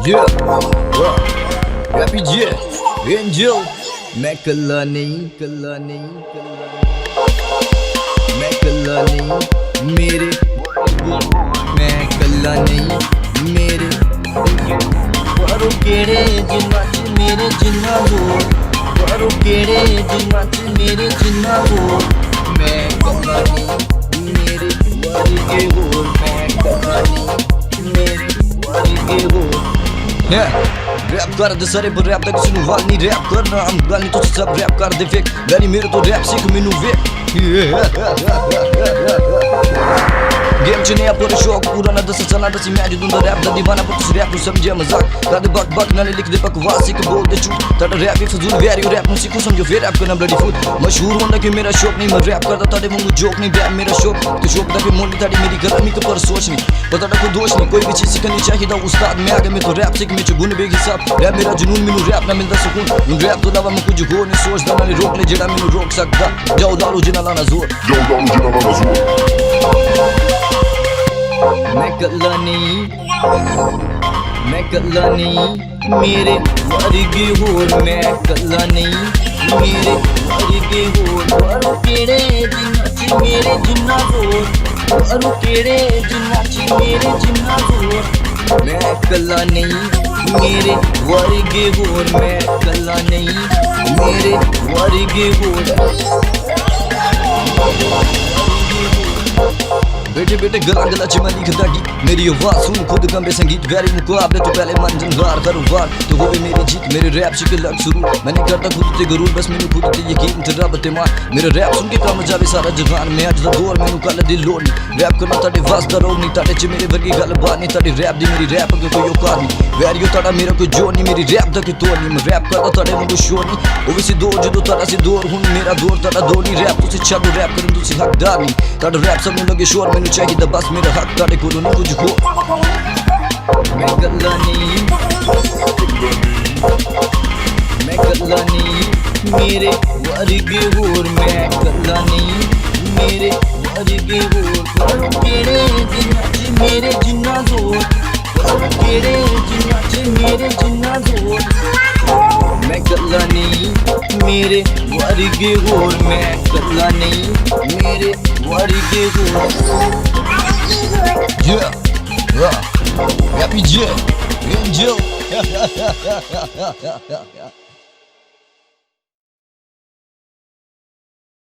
Yeah, Happy J, Angel, Makalani, Makalani, मेरे Makalani, मेरे वारो केड़े जिन्ना च मेरे जिन्ना हो, वारो केड़े जिन्ना च मेरे जिन्ना हो, Makalani, मेरे वारी के हो, Makalani, मेरे वारी के हो. Yeah, rap ਕਰਦੇ ਸਾਰੇ ਪਰ rap ਦਾ ਕਿਸੇ ਨੂੰ ਵਾਲ ਨਹੀਂ rap ਕਰਨਾ ਹਮ ਗੱਲ ਨਹੀਂ ਤੁਸੀਂ ਸਭ rap ਕਰਦੇ ਫੇਕ ਗਾਲੀ ਮੇਰੇ ਤੋਂ rap ਸਿੱਖ ਮੈਨੂੰ ਵੇਖ गेम च नया पूरा शौक पूरा ना दस चला दसी मैं जो दूंगा रैप दा दीवाना पर तुस रैप नु समझे मजाक करदे बक बक नाले लिख दे बकवास एक बोल दे झूठ ताड़ा रैप भी फजूल वैरी रैप नु सीखो समझो फिर रैप करना ब्लडी फूड मशहूर होंदा कि मेरा शौक नहीं मैं रैप करदा ताड़े वांगू जोक नहीं रैप मेरा शौक तो शौक दा के मोली ताड़ी मेरी गर्मी के पर सोच नहीं पता ना कोई दोष नहीं कोई भी चीज सीखनी चाहिए उस्ताद मैं आगे मैं तो रैप सीख में गुण बेग हिसाब रैप मेरा जुनून मैनू रैप ना मिलदा सुकून मैं रैप तो अलावा मैं कुछ होर नहीं सोचदा नाले रोक ले जेड़ा मैनू रोक सकदा जाओ दारू जिना लाना जोर मैं कल्ला नहीं मेरे वर्गे होर मैं कल्ला नहीं मेरे वर्गे होर वारो केड़े जिन्ना च मेरे जिन्ना जोर वारो केड़े जिन्ना च मेरे जिन्ना जोर मैं कल्ला नहीं मेरे वर्गे होर मैं कल्ला नहीं मेरे वर्गे होर बेटे बेटे गला गला च मैं लिखदा गीत मेरी आवाज़ सुन खुद गंबे संगीत वैरी मुकाबले तो पहले मन जनवार करो वार तो होवे मेरी जीत मेरे रैप शिक लग शुरू मैं नहीं करता खुद ते गरूर बस मैनू खुद ते यकीन ते रब ते मार मेरा रैप सुन के काम जावे सारा जहान मैं अज दा दौर मैनू कल दी लोड़ नहीं रैप करना ताड़े वास दा रोग नहीं ताड़े च मेरे वर्गी गल बात नहीं ताड़ी रैप दी मेरी रैप अगे कोई औकात नहीं वैरियो ताड़ा मेरा कोई जोर नहीं मेरी रैप दा कोई तोड़ नहीं मैं रैप करदा ताड़े वांगू शोर नहीं ओवे सी दौर जदों ताड़ा सी दौर हुन मेरा दौर ताड़ा दौर नहीं रैप तुसी छड्डो रैप करन तुसी हकदार नहीं ताड़ा रैप सब नू लगे शोर मैनू चाहिए बस मेरा हक ताड़े कोलों नहीं कुछ हो मैं कल्ला नहीं मेरे वर्गे होर मैं कल्ला नहीं मेरे वर्गे होर वारो केड़े जिन्ना च मेरे जिन्ना जोर वारो केड़े जिन्ना च मेरे जिन्ना जोर मैं कल्ला नहीं मेरे वर्गे होर मैं कल्ला नहीं मेरे वर्गे होर. Yeah, Happy J, Angel.